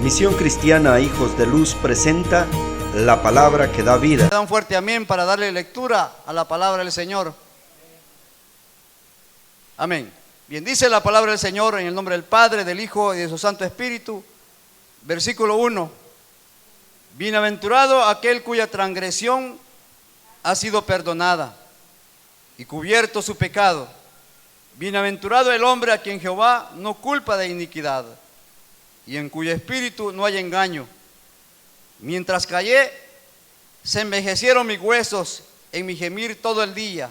Misión Cristiana Hijos de Luz presenta la palabra que da vida. Da un fuerte amén para darle lectura a la palabra del Señor. Amén. Bien, dice la palabra del Señor en el nombre del Padre, del Hijo y de su Santo Espíritu. Versículo 1. Bienaventurado aquel cuya transgresión ha sido perdonada y cubierto su pecado. Bienaventurado el hombre a quien Jehová no culpa de iniquidad y en cuyo espíritu no hay engaño. Mientras callé, se envejecieron mis huesos en mi gemir todo el día,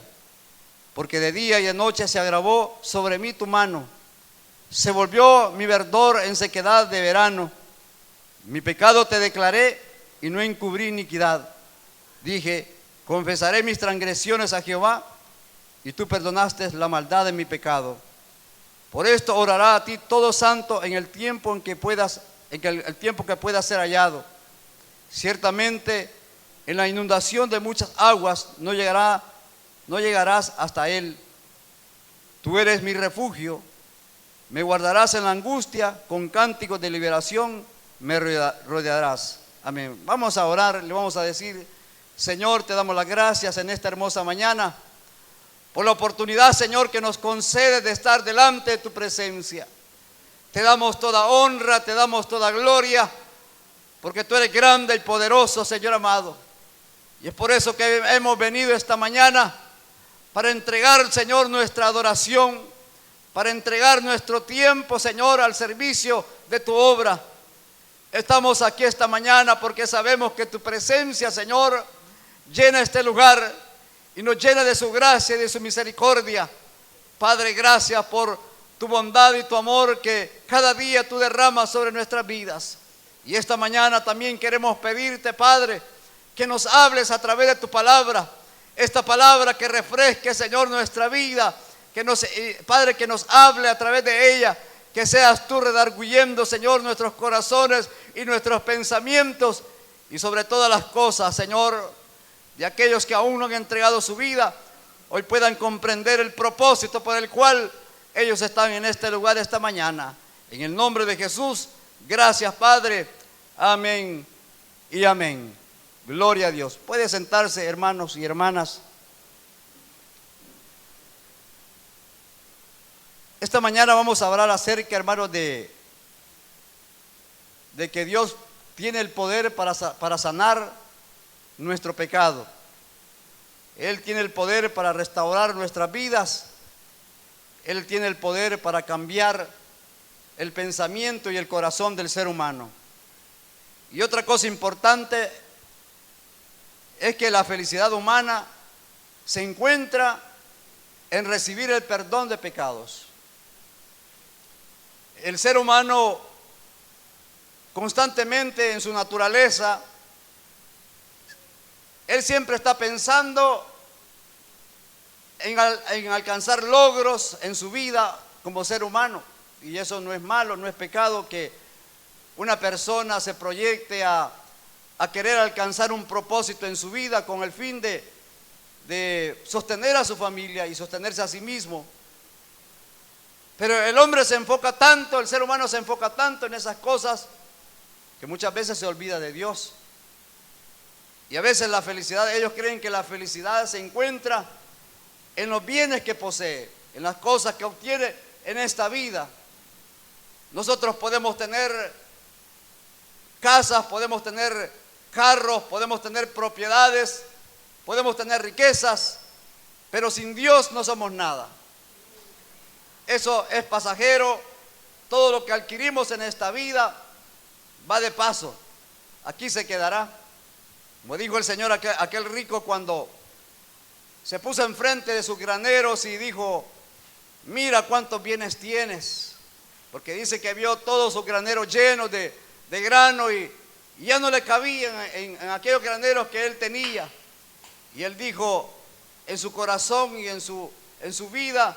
porque de día y de noche se agravó sobre mí tu mano. Se volvió mi verdor en sequedad de verano. Mi pecado te declaré y no encubrí iniquidad. Dije, confesaré mis transgresiones a Jehová, y tú perdonaste la maldad de mi pecado. Por esto orará a ti todo santo en el tiempo en que puedas, el tiempo que pueda ser hallado. Ciertamente en la inundación de muchas aguas no llegarás hasta él. Tú eres mi refugio, me guardarás en la angustia, con cánticos de liberación me rodearás. Amén. Vamos a orar, le vamos a decir: Señor, te damos las gracias en esta hermosa mañana por la oportunidad, Señor, que nos concede de estar delante de tu presencia. Te damos toda honra, te damos toda gloria, porque tú eres grande y poderoso, Señor amado. Y es por eso que hemos venido esta mañana para entregar, Señor, nuestra adoración, para entregar nuestro tiempo, Señor, al servicio de tu obra. Estamos aquí esta mañana porque sabemos que tu presencia, Señor, llena este lugar y nos llena de su gracia y de su misericordia. Padre, gracias por tu bondad y tu amor que cada día tú derramas sobre nuestras vidas. Y esta mañana también queremos pedirte, Padre, que nos hables a través de tu palabra. Esta palabra que refresque, Señor, nuestra vida. Padre, que nos hable a través de ella. Que seas tú redarguyendo, Señor, nuestros corazones y nuestros pensamientos. Y sobre todas las cosas, Señor, de aquellos que aún no han entregado su vida, hoy puedan comprender el propósito por el cual ellos están en este lugar esta mañana. En el nombre de Jesús, gracias, Padre. Amén y amén. Gloria a Dios. Puede sentarse, hermanos y hermanas. Esta mañana vamos a hablar acerca, hermanos, de que Dios tiene el poder para sanar nuestro pecado. Él tiene el poder para restaurar nuestras vidas. Él tiene el poder para cambiar el pensamiento y el corazón del ser humano. Y otra cosa importante es que la felicidad humana se encuentra en recibir el perdón de pecados. El ser humano constantemente en su naturaleza, él siempre está pensando en alcanzar logros en su vida como ser humano. Y eso no es malo, no es pecado que una persona se proyecte a querer alcanzar un propósito en su vida con el fin de sostener a su familia y sostenerse a sí mismo. Pero el hombre se enfoca tanto, el ser humano se enfoca tanto en esas cosas que muchas veces se olvida de Dios. Y a veces la felicidad, ellos creen que la felicidad se encuentra en los bienes que posee, en las cosas que obtiene en esta vida. Nosotros podemos tener casas, podemos tener carros, podemos tener propiedades, podemos tener riquezas, pero sin Dios no somos nada. Eso es pasajero. Todo lo que adquirimos en esta vida va de paso. Aquí se quedará. Como dijo el Señor, aquel rico cuando se puso enfrente de sus graneros y dijo: mira cuántos bienes tienes, porque dice que vio todos sus graneros llenos de grano y ya no le cabían en aquellos graneros que él tenía. Y él dijo en su corazón y en su vida: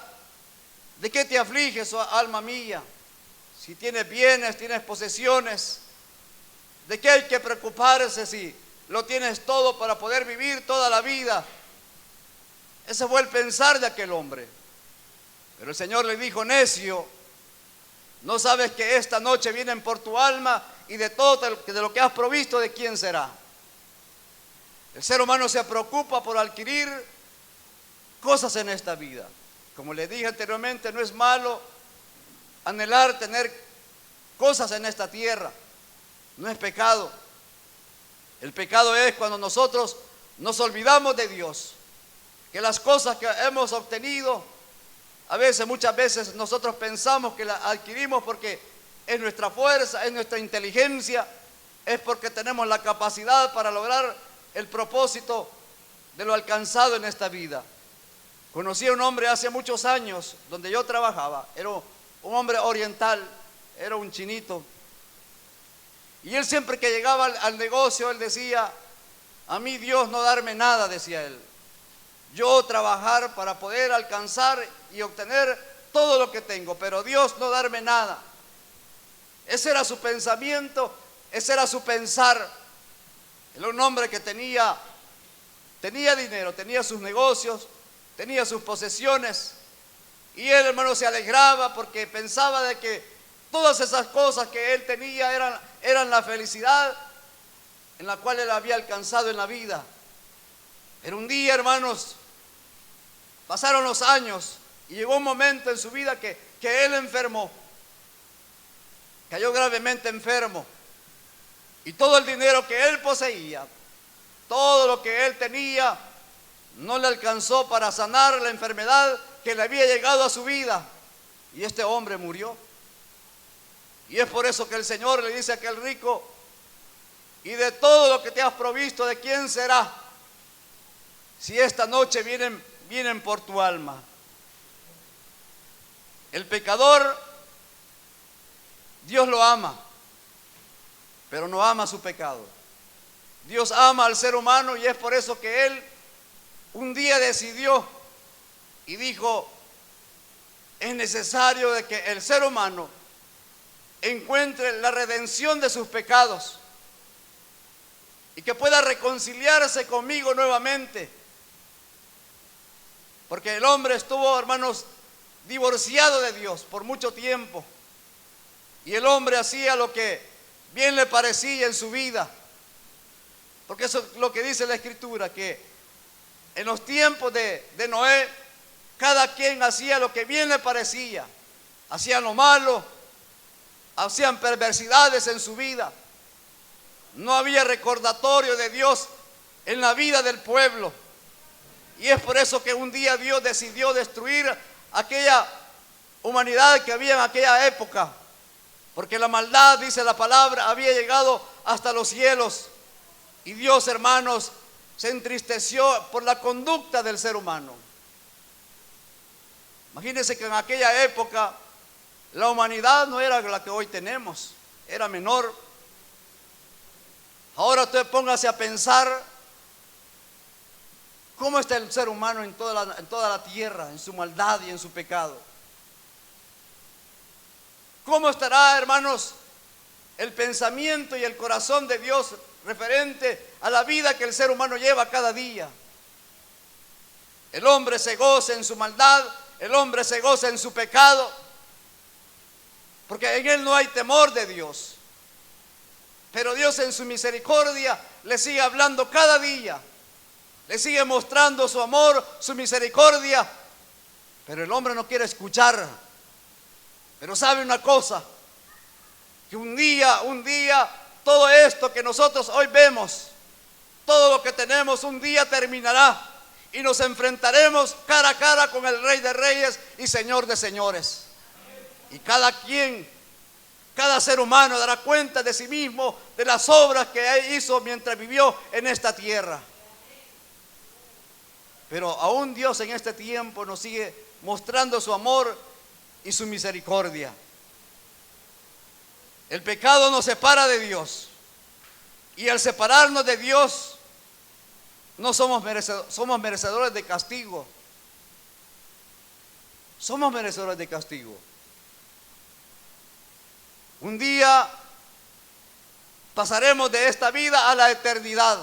¿de qué te afliges, oh alma mía? Si tienes bienes, tienes posesiones, ¿de qué hay que preocuparse si lo tienes todo para poder vivir toda la vida? Ese fue el pensar de aquel hombre. Pero el Señor le dijo: necio, ¿no sabes que esta noche vienen por tu alma y de todo de lo que has provisto, ¿de quién será? El ser humano se preocupa por adquirir cosas en esta vida. Como le dije anteriormente, no es malo anhelar tener cosas en esta tierra. No es pecado. El pecado es cuando nosotros nos olvidamos de Dios. Que las cosas que hemos obtenido, muchas veces nosotros pensamos que las adquirimos porque es nuestra fuerza, es nuestra inteligencia, es porque tenemos la capacidad para lograr el propósito de lo alcanzado en esta vida. Conocí a un hombre hace muchos años donde yo trabajaba. Era un hombre oriental, era un chinito. Y él siempre que llegaba al negocio, él decía: a mí Dios no darme nada, decía él. Yo trabajar para poder alcanzar y obtener todo lo que tengo, pero Dios no darme nada. Ese era su pensamiento, ese era su pensar. Era un hombre que tenía dinero, tenía sus negocios, tenía sus posesiones. Y él, hermano, se alegraba porque pensaba de que todas esas cosas que él tenía eran la felicidad en la cual él había alcanzado en la vida. Pero un día, hermanos, pasaron los años y llegó un momento en su vida que él enfermó. Cayó gravemente enfermo. Y todo el dinero que él poseía, todo lo que él tenía, no le alcanzó para sanar la enfermedad que le había llegado a su vida. Y este hombre murió. Y es por eso que el Señor le dice a aquel rico: y de todo lo que te has provisto, ¿de quién será? Si esta noche vienen por tu alma. El pecador, Dios lo ama, pero no ama su pecado. Dios ama al ser humano y es por eso que Él un día decidió y dijo: es necesario de que el ser humano encuentre la redención de sus pecados y que pueda reconciliarse conmigo nuevamente. Porque el hombre estuvo, hermanos, divorciado de Dios por mucho tiempo. Y el hombre hacía lo que bien le parecía en su vida. Porque eso es lo que dice la Escritura, que en los tiempos de Noé, cada quien hacía lo que bien le parecía. Hacían lo malo, hacían perversidades en su vida. No había recordatorio de Dios en la vida del pueblo. Y es por eso que un día Dios decidió destruir aquella humanidad que había en aquella época. Porque la maldad, dice la palabra, había llegado hasta los cielos. Y Dios, hermanos, se entristeció por la conducta del ser humano. Imagínense que en aquella época la humanidad no era la que hoy tenemos, era menor. Ahora usted póngase a pensar cómo está el ser humano en toda la tierra, en su maldad y en su pecado. ¿Cómo estará, hermanos, el pensamiento y el corazón de Dios referente a la vida que el ser humano lleva cada día? El hombre se goza en su maldad, el hombre se goza en su pecado, porque en él no hay temor de Dios. Pero Dios en su misericordia le sigue hablando cada día, le sigue mostrando su amor, su misericordia, pero el hombre no quiere escuchar. Pero sabe una cosa, que un día, todo esto que nosotros hoy vemos, todo lo que tenemos, un día terminará y nos enfrentaremos cara a cara con el Rey de Reyes y Señor de Señores. Y cada ser humano dará cuenta de sí mismo, de las obras que hizo mientras vivió en esta tierra. Pero aún Dios en este tiempo nos sigue mostrando su amor y su misericordia. El pecado nos separa de Dios. Y al separarnos de Dios, no somos merecedores de castigo. Somos merecedores de castigo. Un día pasaremos de esta vida a la eternidad.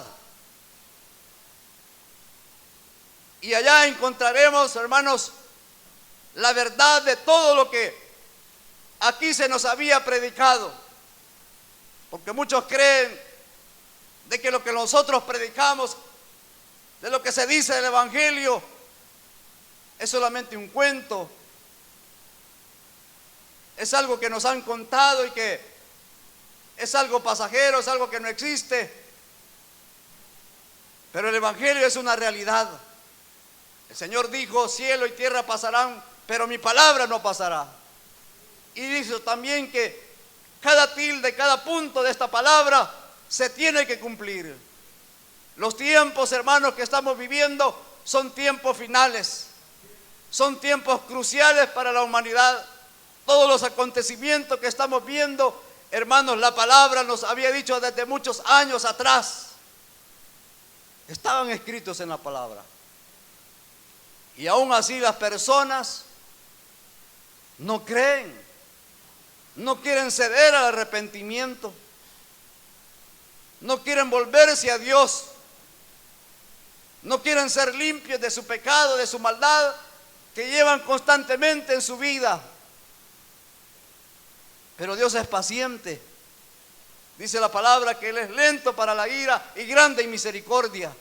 Y allá encontraremos, hermanos, la verdad de todo lo que aquí se nos había predicado. Porque muchos creen de que lo que nosotros predicamos, de lo que se dice del Evangelio, es solamente un cuento. Es algo que nos han contado y que es algo pasajero, es algo que no existe. Pero el Evangelio es una realidad. El Señor dijo, cielo y tierra pasarán, pero mi palabra no pasará. Y dice también que cada tilde, cada punto de esta palabra se tiene que cumplir. Los tiempos, hermanos, que estamos viviendo son tiempos finales. Son tiempos cruciales para la humanidad. Todos los acontecimientos que estamos viendo, hermanos, la palabra nos había dicho desde muchos años atrás. Estaban escritos en la palabra. Y aún así las personas no creen, no quieren ceder al arrepentimiento, no quieren volverse a Dios, no quieren ser limpios de su pecado, de su maldad que llevan constantemente en su vida. Pero Dios es paciente. Dice la palabra que Él es lento para la ira y grande en misericordia.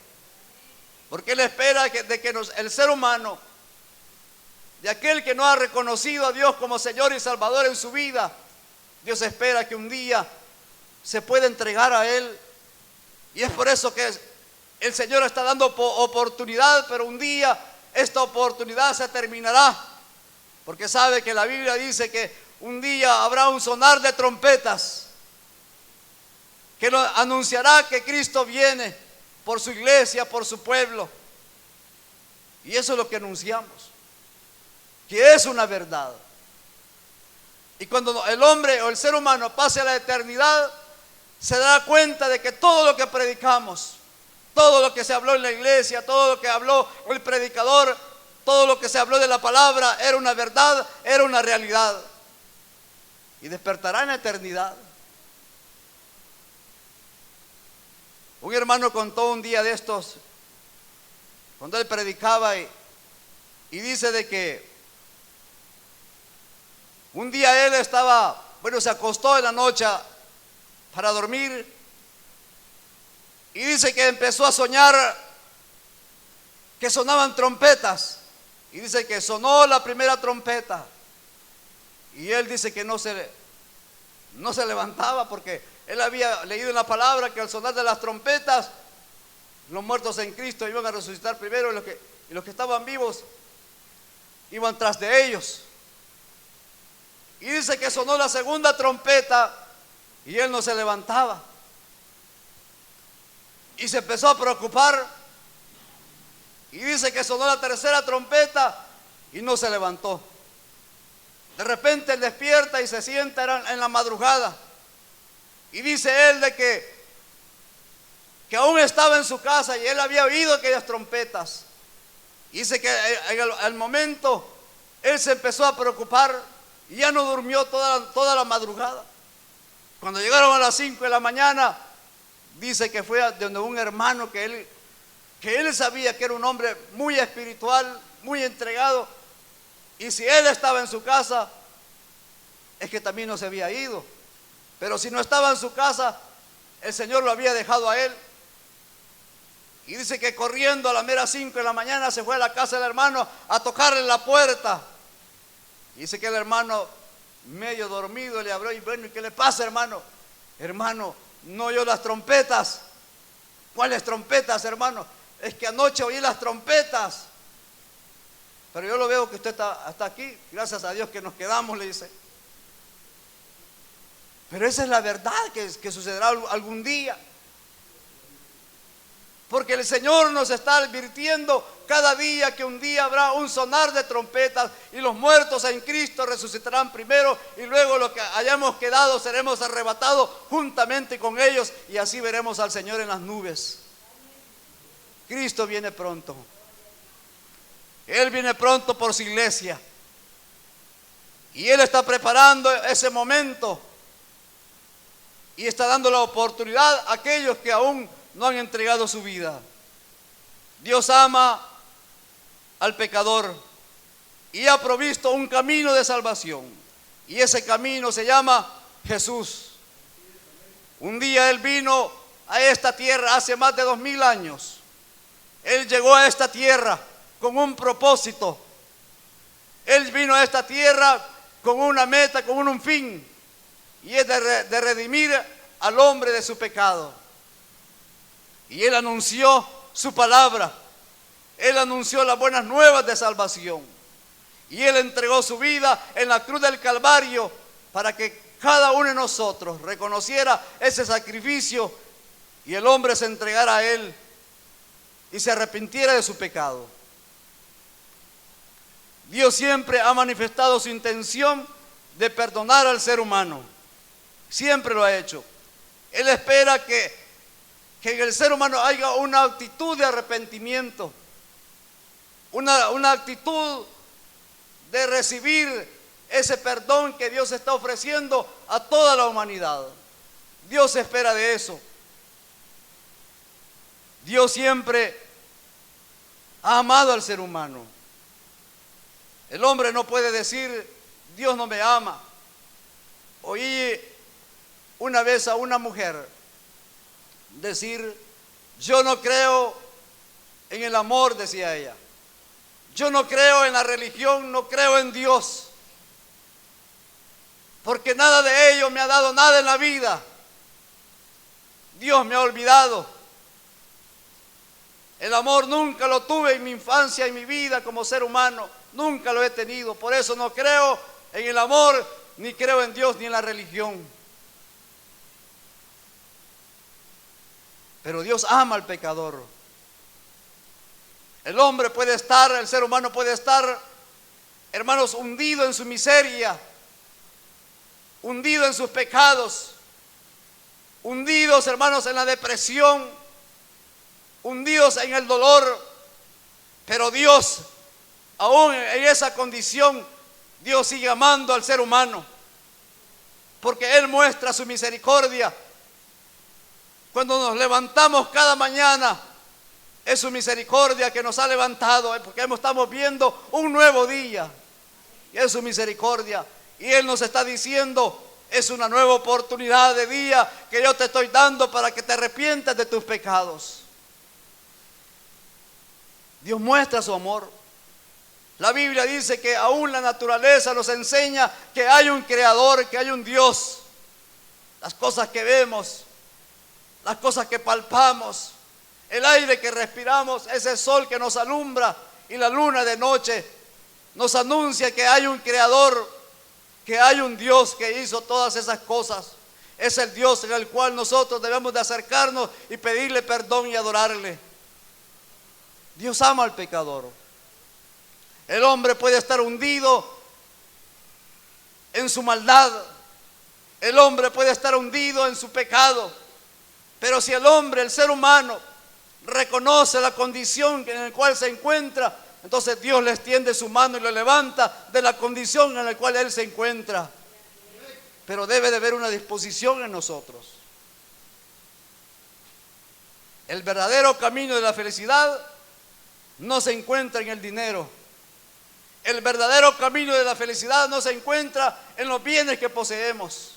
Porque Él espera el ser humano, de aquel que no ha reconocido a Dios como Señor y Salvador en su vida, Dios espera que un día se pueda entregar a Él. Y es por eso que el Señor está dando oportunidad, pero un día esta oportunidad se terminará. Porque sabe que la Biblia dice que un día habrá un sonar de trompetas que anunciará que Cristo viene por su iglesia, por su pueblo. Y eso es lo que anunciamos, que es una verdad. Y cuando el hombre o el ser humano pase a la eternidad, se dará cuenta de que todo lo que predicamos, todo lo que se habló en la iglesia, todo lo que habló el predicador, todo lo que se habló de la palabra era una verdad, era una realidad. Y despertará en la eternidad. Un hermano contó un día de estos, cuando él predicaba, y dice de que un día él se acostó en la noche para dormir, y dice que empezó a soñar que sonaban trompetas, y dice que sonó la primera trompeta, y él dice que no se levantaba porque él había leído en la palabra que al sonar de las trompetas, los muertos en Cristo iban a resucitar primero, y los que estaban vivos iban tras de ellos. Y dice que sonó la segunda trompeta y él no se levantaba. Y se empezó a preocupar. Y dice que sonó la tercera trompeta y no se levantó. De repente él despierta y se sienta en la madrugada. Y dice él de que aún estaba en su casa y él había oído aquellas trompetas. Y dice que al momento él se empezó a preocupar y ya no durmió toda la madrugada. Cuando llegaron a las 5 de la mañana, dice que fue donde un hermano que él sabía que era un hombre muy espiritual, muy entregado. Y si él estaba en su casa, es que también no se había ido. Pero si no estaba en su casa, el Señor lo había dejado a él. Y dice que corriendo a la mera 5 de la mañana se fue a la casa del hermano a tocarle la puerta. Y dice que el hermano, medio dormido, le abrió y bueno, ¿y qué le pasa, hermano? Hermano, no oyó las trompetas. ¿Cuáles trompetas, hermano? Es que anoche oí las trompetas. Pero yo lo veo que usted está aquí, gracias a Dios que nos quedamos, le dice. Pero esa es la verdad que sucederá algún día. Porque el Señor nos está advirtiendo cada día que un día habrá un sonar de trompetas y los muertos en Cristo resucitarán primero y luego los que hayamos quedado seremos arrebatados juntamente con ellos y así veremos al Señor en las nubes. Cristo viene pronto. Él viene pronto por su iglesia y Él está preparando ese momento y está dando la oportunidad a aquellos que aún no han entregado su vida. Dios ama al pecador y ha provisto un camino de salvación. Y ese camino se llama Jesús. Un día Él vino a esta tierra hace más de 2000 años. Él llegó a esta tierra con un propósito. Él vino a esta tierra con una meta, con un fin, y es de redimir al hombre de su pecado. Y Él anunció su palabra. Él anunció las buenas nuevas de salvación. Y Él entregó su vida en la cruz del Calvario para que cada uno de nosotros reconociera ese sacrificio y el hombre se entregara a Él y se arrepintiera de su pecado. Dios siempre ha manifestado su intención de perdonar al ser humano. Siempre lo ha hecho. Él espera que en el ser humano haya una actitud de arrepentimiento, una actitud de recibir ese perdón que Dios está ofreciendo a toda la humanidad. Dios espera de eso. Dios siempre ha amado al ser humano. El hombre no puede decir, Dios no me ama. Oí una vez a una mujer decir, yo no creo en el amor, decía ella. Yo no creo en la religión, no creo en Dios, porque nada de ello me ha dado nada en la vida. Dios me ha olvidado. El amor nunca lo tuve en mi infancia, en mi vida como ser humano. Nunca lo he tenido. Por eso no creo en el amor, ni creo en Dios, ni en la religión. Pero Dios ama al pecador. El hombre puede estar, el ser humano puede estar, hermanos, hundido en su miseria, hundido en sus pecados, hundidos, hermanos, en la depresión, hundidos en el dolor. Pero Dios, aún en esa condición, Dios sigue amando al ser humano, porque Él muestra su misericordia. Cuando nos levantamos cada mañana, es su misericordia que nos ha levantado, porque estamos viendo un nuevo día. Y es su misericordia. Y Él nos está diciendo, es una nueva oportunidad de día que yo te estoy dando para que te arrepientas de tus pecados. Dios muestra su amor. La Biblia dice que aún la naturaleza nos enseña que hay un creador, que hay un Dios. Las cosas que vemos, las cosas que palpamos, el aire que respiramos, ese sol que nos alumbra y la luna de noche nos anuncia que hay un creador, que hay un Dios que hizo todas esas cosas. Es el Dios en el cual nosotros debemos de acercarnos y pedirle perdón y adorarle. Dios ama al pecador. El hombre puede estar hundido en su maldad. El hombre puede estar hundido en su pecado. Pero si el hombre, el ser humano, reconoce la condición en la cual se encuentra, entonces Dios le extiende su mano y lo levanta de la condición en la cual él se encuentra. Pero debe de haber una disposición en nosotros. El verdadero camino de la felicidad no se encuentra en el dinero. El verdadero camino de la felicidad no se encuentra en los bienes que poseemos.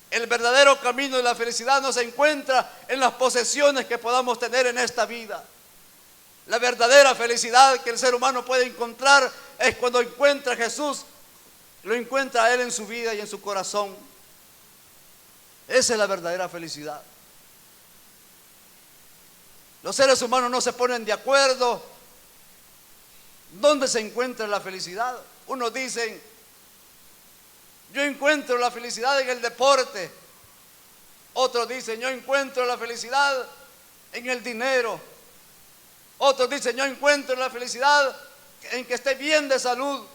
El verdadero camino de la felicidad no se encuentra en las posesiones que podamos tener en esta vida. La verdadera felicidad que el ser humano puede encontrar es cuando encuentra a Jesús, lo encuentra a Él en su vida y en su corazón. Esa es la verdadera felicidad. Los seres humanos no se ponen de acuerdo dónde se encuentra la felicidad. Unos dicen, yo encuentro la felicidad en el deporte. Otros dicen, yo encuentro la felicidad en el dinero. Otros dicen, yo encuentro la felicidad en que esté bien de salud.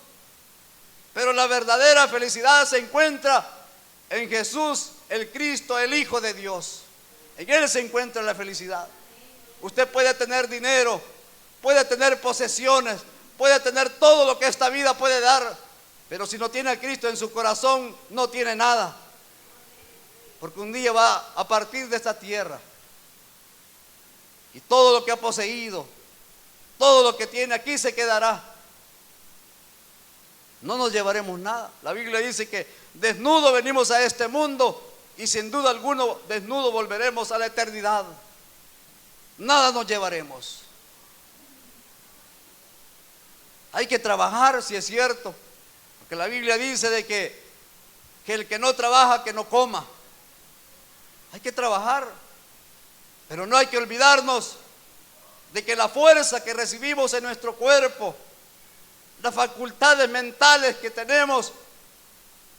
Pero la verdadera felicidad se encuentra en Jesús, el Cristo, el Hijo de Dios. En Él se encuentra la felicidad. Usted puede tener dinero, puede tener posesiones, puede tener todo lo que esta vida puede dar, pero si no tiene a Cristo en su corazón, no tiene nada. Porque un día va a partir de esta tierra y todo lo que ha poseído, todo lo que tiene aquí se quedará. No nos llevaremos nada. La Biblia dice que desnudo venimos a este mundo y sin duda alguno desnudo volveremos a la eternidad. Nada nos llevaremos. Hay que trabajar, si es cierto, porque la Biblia dice de que el que no trabaja, que no coma. Hay que trabajar, pero no hay que olvidarnos de que la fuerza que recibimos en nuestro cuerpo, las facultades mentales que tenemos,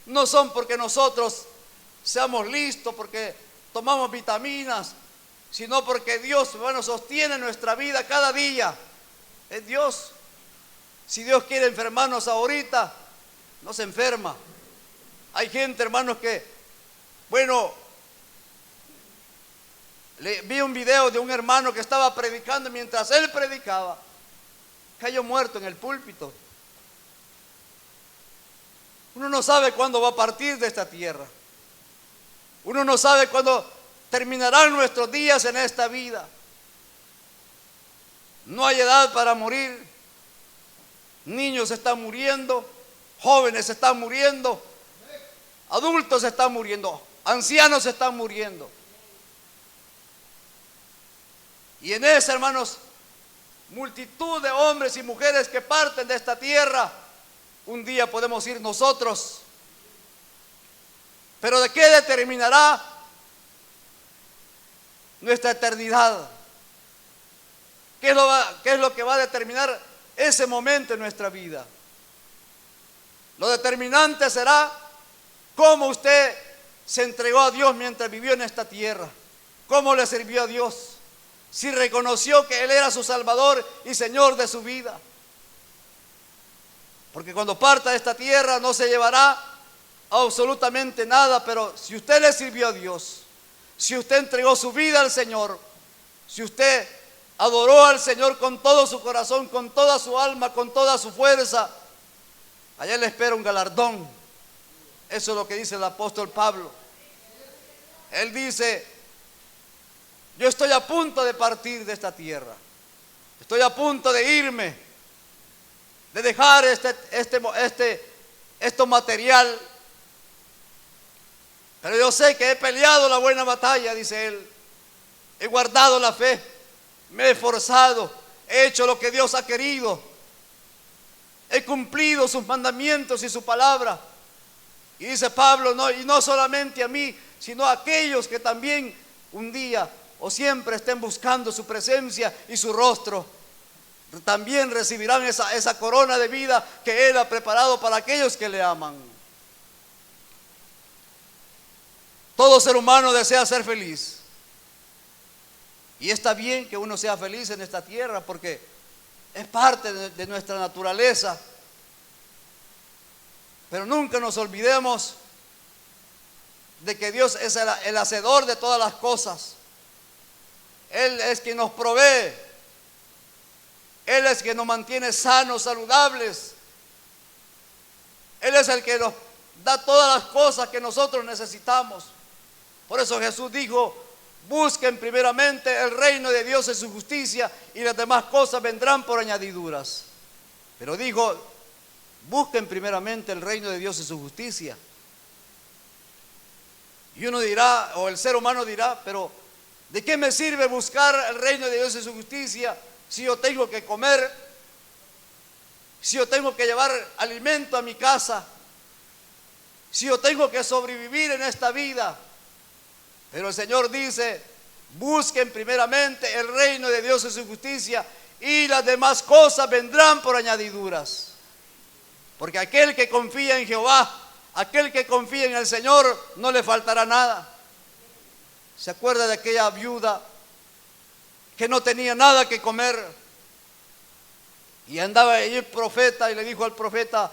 no son porque nosotros seamos listos, porque tomamos vitaminas, sino porque Dios, bueno, sostiene nuestra vida cada día. Es Dios. Si Dios quiere enfermarnos ahorita, no se enferma. Hay gente, hermanos, que, bueno, vi un video de un hermano que estaba predicando, mientras él predicaba, cayó muerto en el púlpito. Uno no sabe cuándo va a partir de esta tierra. Uno no sabe cuándo terminarán nuestros días en esta vida. No hay edad para morir. Niños están muriendo, jóvenes están muriendo, adultos están muriendo, ancianos están muriendo. Y en esa, hermanos, multitud de hombres y mujeres que parten de esta tierra, un día podemos ir nosotros. Pero ¿de qué determinará nuestra eternidad? ¿Qué es lo que va a determinar ese momento en nuestra vida? Lo determinante será cómo usted se entregó a Dios mientras vivió en esta tierra, cómo le sirvió a Dios, si reconoció que Él era su Salvador y Señor de su vida. Porque cuando parta de esta tierra no se llevará absolutamente nada, pero si usted le sirvió a Dios, si usted entregó su vida al Señor, si usted adoró al Señor con todo su corazón, con toda su alma, con toda su fuerza, allá le espera un galardón. Eso es lo que dice el apóstol Pablo. Él dice: yo estoy a punto de partir de esta tierra, estoy a punto de irme, de dejar esto material, pero yo sé que he peleado la buena batalla, dice él, he guardado la fe, me he esforzado, he hecho lo que Dios ha querido, he cumplido sus mandamientos y su palabra. Y dice Pablo, y no solamente a mí, sino a aquellos que también un día o siempre estén buscando su presencia y su rostro, también recibirán esa corona de vida que Él ha preparado para aquellos que le aman. Todo ser humano desea ser feliz. Y está bien que uno sea feliz en esta tierra porque es parte de nuestra naturaleza. Pero nunca nos olvidemos de que Dios es el hacedor de todas las cosas. Él es quien nos provee. Él es quien nos mantiene sanos, saludables. Él es el que nos da todas las cosas que nosotros necesitamos. Por eso Jesús dijo: busquen primeramente el reino de Dios y su justicia, y las demás cosas vendrán por añadiduras. Pero dijo: busquen primeramente el reino de Dios y su justicia. Y uno dirá, o el ser humano dirá: pero ¿de qué me sirve buscar el reino de Dios y su justicia si yo tengo que comer, si yo tengo que llevar alimento a mi casa, si yo tengo que sobrevivir en esta vida? Pero el Señor dice: busquen primeramente el reino de Dios y su justicia, y las demás cosas vendrán por añadiduras. Porque aquel que confía en Jehová, aquel que confía en el Señor, no le faltará nada. ¿Se acuerda de aquella viuda que no tenía nada que comer? Y andaba ahí el profeta y le dijo al profeta: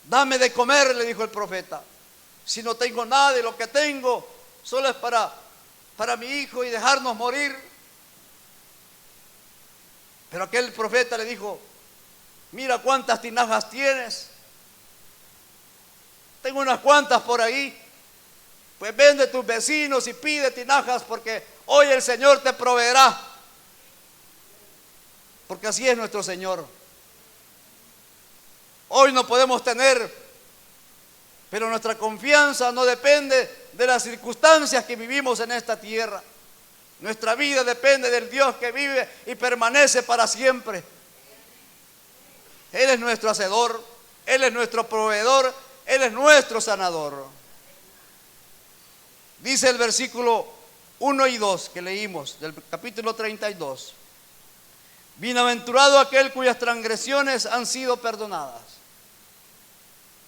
dame de comer, le dijo el profeta. Si no tengo nada de lo que tengo, solo es para mi hijo y dejarnos morir. Pero aquel profeta le dijo: mira cuántas tinajas tienes. Tengo unas cuantas por ahí. Pues vende a tus vecinos y pide tinajas, porque hoy el Señor te proveerá. Porque así es nuestro Señor. Hoy no podemos tener, pero nuestra confianza no depende de las circunstancias que vivimos en esta tierra. Nuestra vida depende del Dios que vive y permanece para siempre. Él es nuestro hacedor, Él es nuestro proveedor, Él es nuestro sanador. Dice el versículo 1 y 2 que leímos del capítulo 32. Bienaventurado aquel cuyas transgresiones han sido perdonadas.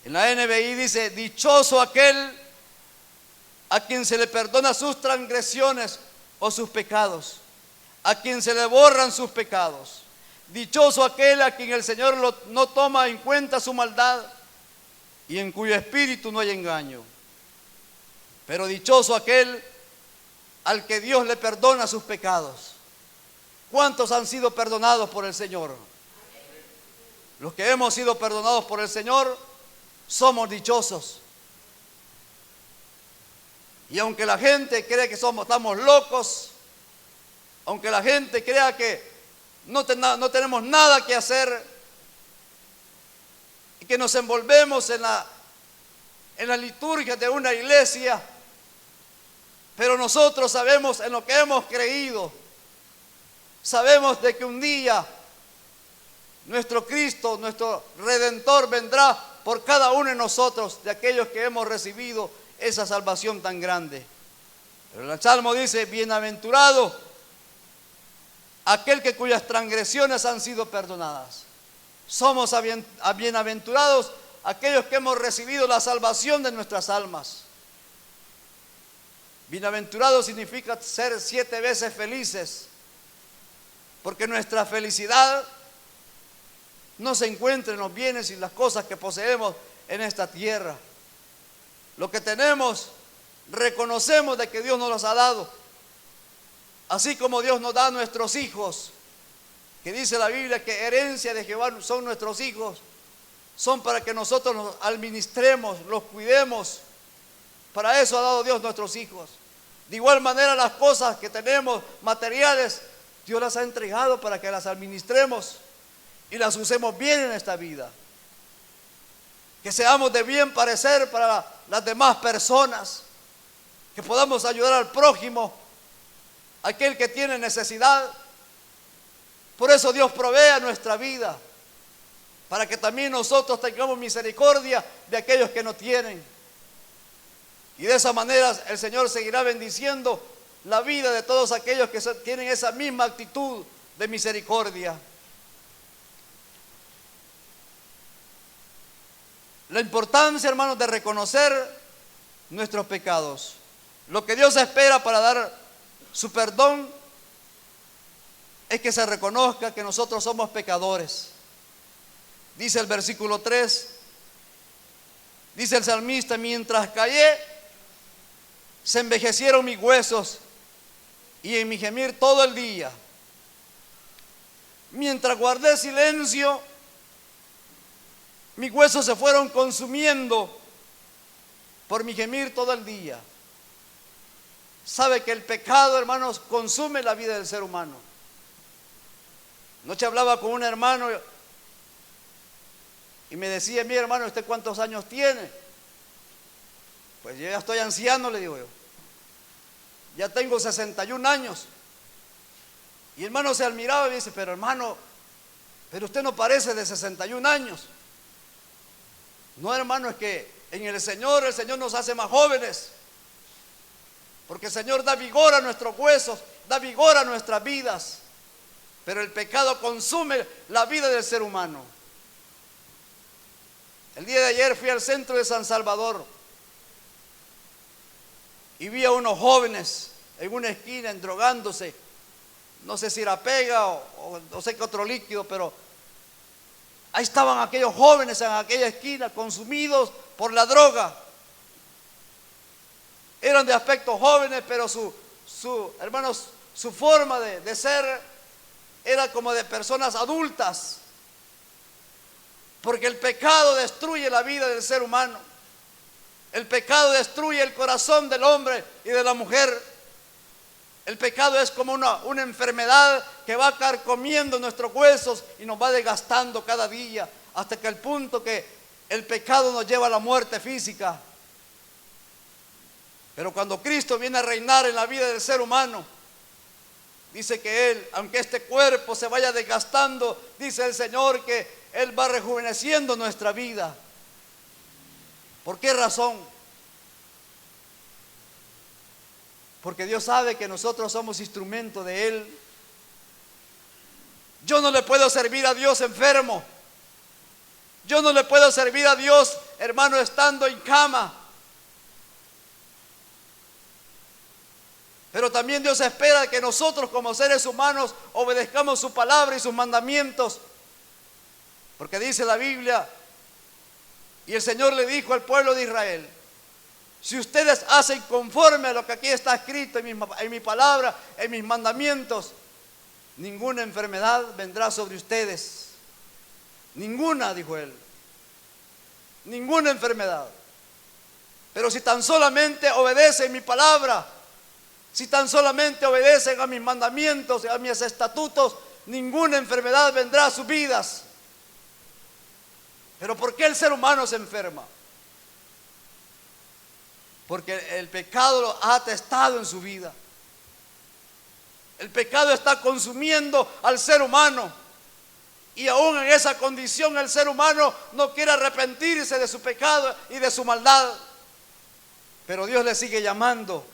En la NBI dice, dichoso aquel a quien se le perdona sus transgresiones o sus pecados, a quien se le borran sus pecados. Dichoso aquel a quien el Señor no toma en cuenta su maldad y en cuyo espíritu no hay engaño. Pero dichoso aquel al que Dios le perdona sus pecados. ¿Cuántos han sido perdonados por el Señor? Los que hemos sido perdonados por el Señor somos dichosos. Y aunque la gente cree que estamos locos, aunque la gente crea que no tenemos nada que hacer y que nos envolvemos en la liturgia de una iglesia, pero nosotros sabemos en lo que hemos creído. Sabemos de que un día nuestro Cristo, nuestro Redentor, vendrá por cada uno de nosotros, de aquellos que hemos recibido esa salvación tan grande. Pero el Salmo dice, bienaventurado aquel cuyas transgresiones han sido perdonadas. Somos bienaventurados aquellos que hemos recibido la salvación de nuestras almas. Bienaventurado significa ser 7 veces felices, porque nuestra felicidad no se encuentra en los bienes y las cosas que poseemos en esta tierra. Lo que tenemos, reconocemos de que Dios nos los ha dado. Así como Dios nos da a nuestros hijos, que dice la Biblia que herencia de Jehová son nuestros hijos, son para que nosotros los administremos, los cuidemos. Para eso ha dado Dios nuestros hijos. De igual manera las cosas que tenemos, materiales, Dios las ha entregado para que las administremos y las usemos bien en esta vida. Que seamos de bien parecer para las demás personas, que podamos ayudar al prójimo, aquel que tiene necesidad. Por eso Dios provee a nuestra vida, para que también nosotros tengamos misericordia de aquellos que no tienen. Y de esa manera el Señor seguirá bendiciendo la vida de todos aquellos que tienen esa misma actitud de misericordia. La importancia, hermanos, de reconocer nuestros pecados. Lo que Dios espera para dar su perdón es que se reconozca que nosotros somos pecadores. Dice el versículo 3, dice el salmista, mientras callé, se envejecieron mis huesos y en mi gemir todo el día. Mientras guardé silencio, mis huesos se fueron consumiendo por mi gemir todo el día. Sabe que el pecado, hermanos, consume la vida del ser humano. Anoche hablaba con un hermano y me decía, mi hermano, ¿usted cuántos años tiene? Pues yo ya estoy anciano, le digo yo. Ya tengo 61 años. Y el hermano se admiraba y dice, pero hermano, pero usted no parece de 61 años. No, hermano, es que en el Señor nos hace más jóvenes. Porque el Señor da vigor a nuestros huesos, da vigor a nuestras vidas. Pero el pecado consume la vida del ser humano. El día de ayer fui al centro de San Salvador y vi a unos jóvenes en una esquina drogándose. No sé si era pega o no sé qué otro líquido, pero ahí estaban aquellos jóvenes en aquella esquina consumidos por la droga. Eran de aspecto jóvenes, pero hermanos, su forma de ser era como de personas adultas. Porque el pecado destruye la vida del ser humano. El pecado destruye el corazón del hombre y de la mujer. El pecado es como una enfermedad que va carcomiendo nuestros huesos y nos va desgastando cada día, hasta que el punto que el pecado nos lleva a la muerte física. Pero cuando Cristo viene a reinar en la vida del ser humano, dice que Él, aunque este cuerpo se vaya desgastando, dice el Señor que Él va rejuveneciendo nuestra vida. ¿Por qué razón? Porque Dios sabe que nosotros somos instrumento de Él. Yo no le puedo servir a Dios enfermo. Yo no le puedo servir a Dios, hermano, estando en cama. Pero también Dios espera que nosotros como seres humanos obedezcamos su palabra y sus mandamientos. Porque dice la Biblia, y el Señor le dijo al pueblo de Israel: si ustedes hacen conforme a lo que aquí está escrito en mi palabra, en mis mandamientos, ninguna enfermedad vendrá sobre ustedes. Ninguna, dijo Él. Ninguna enfermedad. Pero si tan solamente obedecen mi palabra, si tan solamente obedecen a mis mandamientos y a mis estatutos, ninguna enfermedad vendrá a sus vidas. Pero ¿por qué el ser humano se enferma? Porque el pecado lo ha atestado en su vida. El pecado está consumiendo al ser humano. Y aún en esa condición el ser humano no quiere arrepentirse de su pecado y de su maldad. Pero Dios le sigue llamando.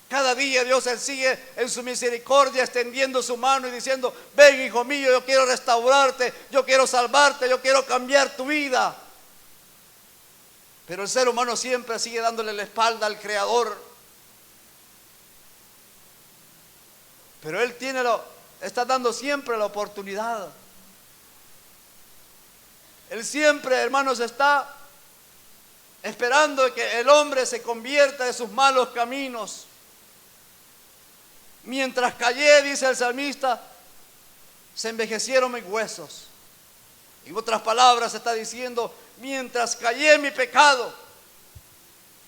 Cada día Dios Él sigue en su misericordia extendiendo su mano y diciendo: ven, hijo mío, yo quiero restaurarte, yo quiero salvarte, yo quiero cambiar tu vida. Pero el ser humano siempre sigue dándole la espalda al Creador. Pero Él está dando siempre la oportunidad. Él siempre, hermanos, está esperando que el hombre se convierta de sus malos caminos. Mientras callé, dice el salmista, se envejecieron mis huesos. En otras palabras está diciendo: mientras callé mi pecado,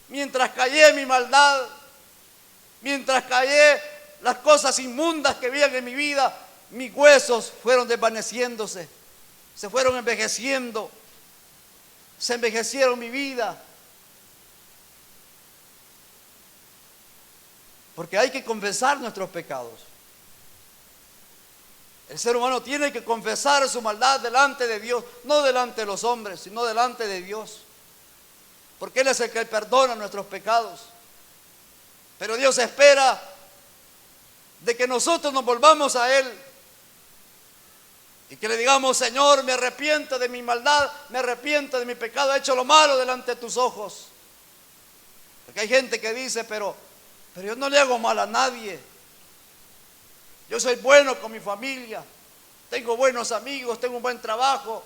mientras callé mi maldad, mientras callé las cosas inmundas que habían en mi vida, mis huesos fueron desvaneciéndose, se fueron envejeciendo, se envejecieron mi vida. Porque hay que confesar nuestros pecados. El ser humano tiene que confesar su maldad delante de Dios, no delante de los hombres, sino delante de Dios. Porque Él es el que perdona nuestros pecados. Pero Dios espera de que nosotros nos volvamos a Él y que le digamos: Señor, me arrepiento de mi maldad, me arrepiento de mi pecado, he hecho lo malo delante de tus ojos. Porque hay gente que dice: pero yo no le hago mal a nadie. Yo soy bueno con mi familia, tengo buenos amigos, tengo un buen trabajo,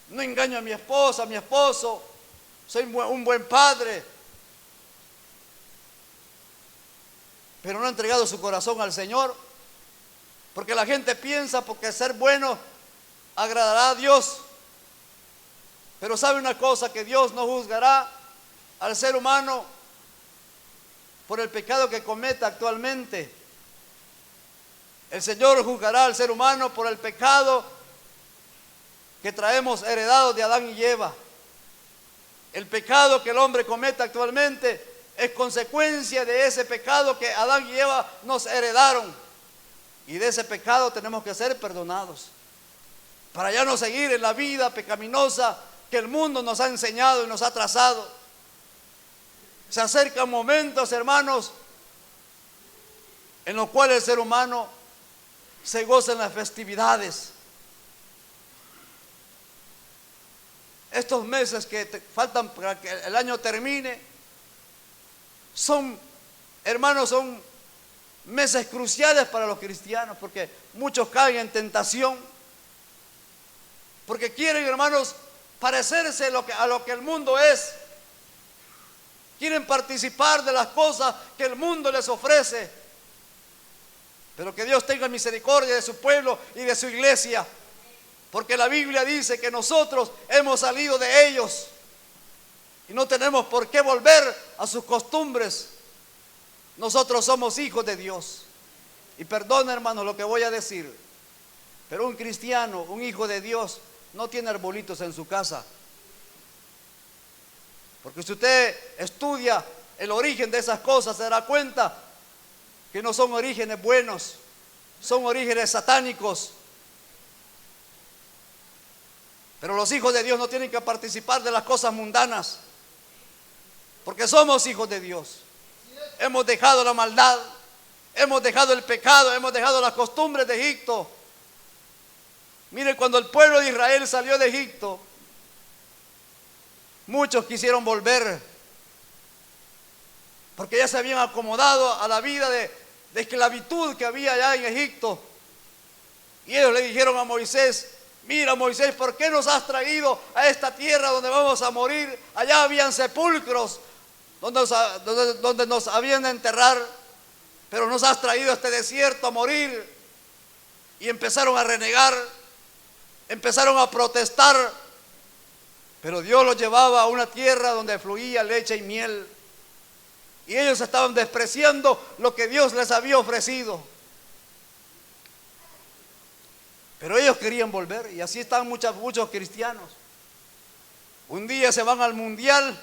no engaño a mi esposa, a mi esposo, soy un buen padre. Pero no ha entregado su corazón al Señor, porque la gente piensa porque ser bueno agradará a Dios. Pero sabe una cosa, que Dios no juzgará al ser humano por el pecado que cometa actualmente. El Señor juzgará al ser humano por el pecado que traemos heredado de Adán y Eva. El pecado que el hombre comete actualmente es consecuencia de ese pecado que Adán y Eva nos heredaron. Y de ese pecado tenemos que ser perdonados, para ya no seguir en la vida pecaminosa que el mundo nos ha enseñado y nos ha trazado. Se acercan momentos, hermanos, en los cuales el ser humano se goza en las festividades. Estos meses que faltan para que el año termine son, hermanos, son meses cruciales para los cristianos, porque muchos caen en tentación, porque quieren, hermanos, parecerse a lo que el mundo es. Quieren participar de las cosas que el mundo les ofrece. Pero que Dios tenga misericordia de su pueblo y de su iglesia, porque la Biblia dice que nosotros hemos salido de ellos y no tenemos por qué volver a sus costumbres. Nosotros somos hijos de Dios. Y perdona, hermano, lo que voy a decir, pero un cristiano, un hijo de Dios, no tiene arbolitos en su casa. Porque si usted estudia el origen de esas cosas, se dará cuenta que no son orígenes buenos, son orígenes satánicos. Pero los hijos de Dios no tienen que participar de las cosas mundanas, porque somos hijos de Dios. Hemos dejado la maldad, hemos dejado el pecado, hemos dejado las costumbres de Egipto. Mire, cuando el pueblo de Israel salió de Egipto, muchos quisieron volver, porque ya se habían acomodado a la vida de esclavitud que había allá en Egipto. Y ellos le dijeron a Moisés: mira, Moisés, ¿por qué nos has traído a esta tierra donde vamos a morir? Allá habían sepulcros donde nos habían de enterrar, pero nos has traído a este desierto a morir. Y empezaron a renegar, empezaron a protestar, pero Dios los llevaba a una tierra donde fluía leche y miel. Y ellos estaban despreciando lo que Dios les había ofrecido. Pero ellos querían volver, y así están muchos cristianos. Un día se van al mundial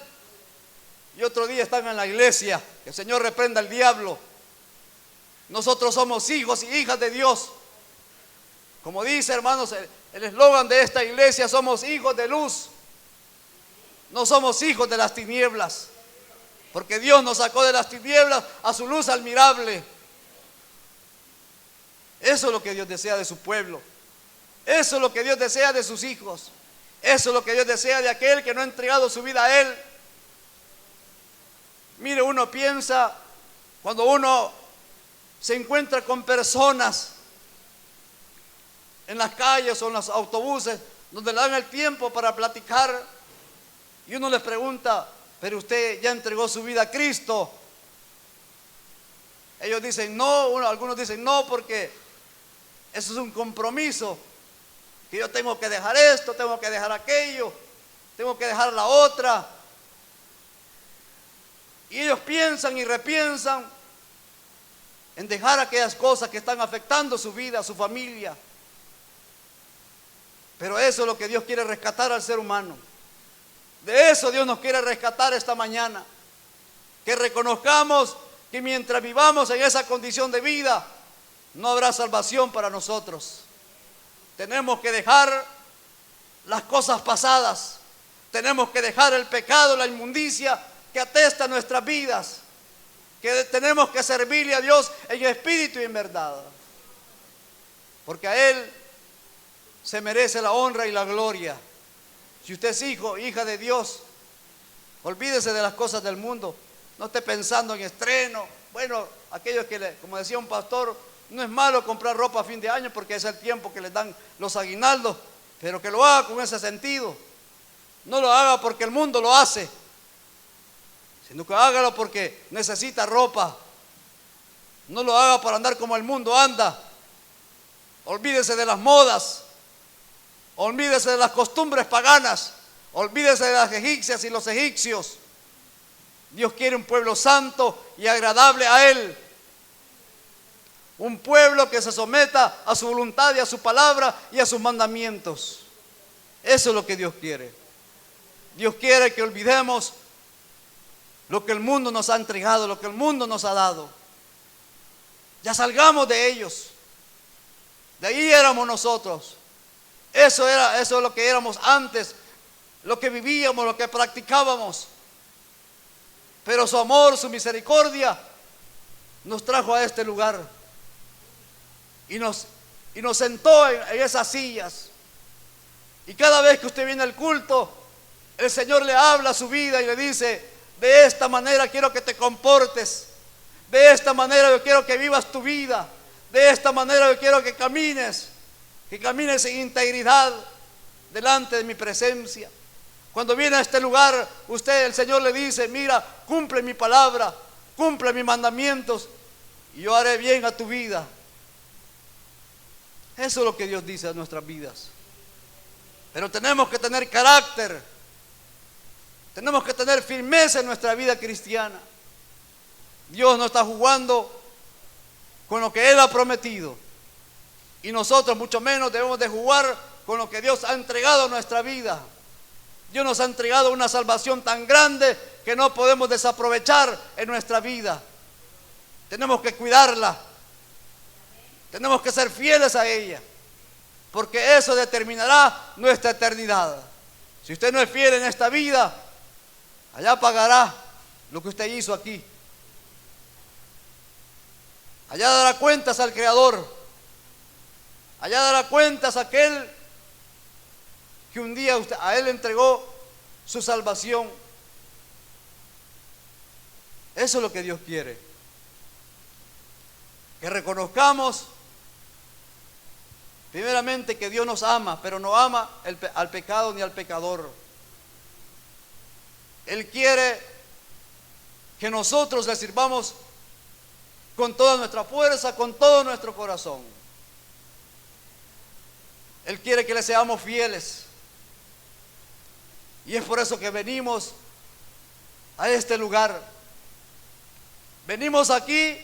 y otro día están en la iglesia. Que el Señor reprenda al diablo. Nosotros somos hijos y hijas de Dios. Como dice, hermanos, el eslogan de esta iglesia: somos hijos de luz. No somos hijos de las tinieblas, porque Dios nos sacó de las tinieblas a su luz admirable. Eso es lo que Dios desea de su pueblo. Eso es lo que Dios desea de sus hijos. Eso es lo que Dios desea de aquel que no ha entregado su vida a Él. Mire, uno piensa, cuando uno se encuentra con personas en las calles o en los autobuses, donde le dan el tiempo para platicar, y uno les pregunta: pero usted ya entregó su vida a Cristo. Ellos dicen no, algunos dicen no, porque eso es un compromiso, que yo tengo que dejar esto, tengo que dejar aquello, tengo que dejar la otra. Y ellos piensan y repiensan en dejar aquellas cosas que están afectando su vida, su familia. Pero eso es lo que Dios quiere rescatar al ser humano. De eso Dios nos quiere rescatar esta mañana. Que reconozcamos que mientras vivamos en esa condición de vida, no habrá salvación para nosotros. Tenemos que dejar las cosas pasadas. Tenemos que dejar el pecado, la inmundicia que atesta nuestras vidas. Que tenemos que servirle a Dios en espíritu y en verdad. Porque a Él se merece la honra y la gloria. Si usted es hijo, hija de Dios, olvídese de las cosas del mundo. No esté pensando en estreno. Bueno, aquellos que, como decía un pastor, no es malo comprar ropa a fin de año porque es el tiempo que les dan los aguinaldos, pero que lo haga con ese sentido. No lo haga porque el mundo lo hace, sino que hágalo porque necesita ropa. No lo haga para andar como el mundo anda. Olvídese de las modas. Olvídese de las costumbres paganas. Olvídese de las egipcias y los egipcios. Dios quiere un pueblo santo y agradable a Él. Un pueblo que se someta a su voluntad y a su palabra y a sus mandamientos. Eso es lo que Dios quiere. Dios quiere que olvidemos lo que el mundo nos ha entregado, lo que el mundo nos ha dado. Ya salgamos de ellos. De ahí éramos nosotros. Eso es lo que éramos antes, lo que vivíamos, lo que practicábamos. Pero su amor, su misericordia nos trajo a este lugar y nos sentó en esas sillas. Y cada vez que usted viene al culto, el Señor le habla a su vida y le dice: de esta manera quiero que te comportes, de esta manera yo quiero que vivas tu vida, de esta manera yo quiero que camines en integridad delante de mi presencia. Cuando viene a este lugar, el Señor le dice: mira, cumple mi palabra, cumple mis mandamientos y yo haré bien a tu vida. Eso es lo que Dios dice a nuestras vidas. Pero tenemos que tener carácter, tenemos que tener firmeza en nuestra vida cristiana. Dios no está jugando con lo que Él ha prometido, y nosotros mucho menos debemos de jugar con lo que Dios ha entregado a nuestra vida. Dios nos ha entregado una salvación tan grande que no podemos desaprovechar en nuestra vida. Tenemos que cuidarla. Tenemos que ser fieles a ella, porque eso determinará nuestra eternidad. Si usted no es fiel en esta vida, allá pagará lo que usted hizo aquí. Allá dará cuentas al Creador. Allá dará cuentas a aquel que un día a él entregó su salvación. Eso es lo que Dios quiere. Que reconozcamos primeramente que Dios nos ama, pero no ama al pecado ni al pecador. Él quiere que nosotros le sirvamos con toda nuestra fuerza, con todo nuestro corazón. Él quiere que le seamos fieles. Y es por eso que venimos a este lugar. Venimos aquí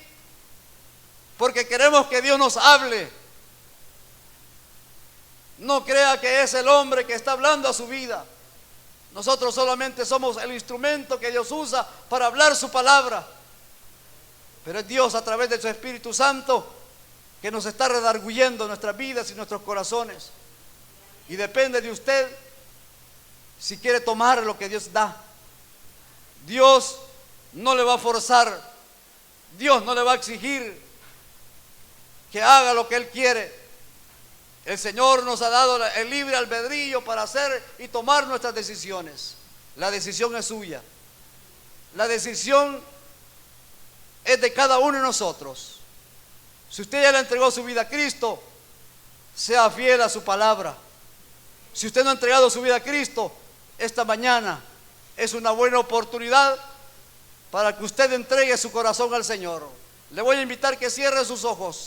porque queremos que Dios nos hable. No crea que es el hombre que está hablando a su vida. Nosotros solamente somos el instrumento que Dios usa para hablar su palabra. Pero es Dios a través de su Espíritu Santo que nos está redarguyendo nuestras vidas y nuestros corazones. Y depende de usted si quiere tomar lo que Dios da. Dios no le va a forzar. Dios no le va a exigir que haga lo que Él quiere. El Señor nos ha dado el libre albedrío para hacer y tomar nuestras decisiones. La decisión es suya. La decisión es de cada uno de nosotros. Si usted ya le entregó su vida a Cristo, sea fiel a su palabra. Si usted no ha entregado su vida a Cristo, esta mañana es una buena oportunidad para que usted entregue su corazón al Señor. Le voy a invitar que cierre sus ojos.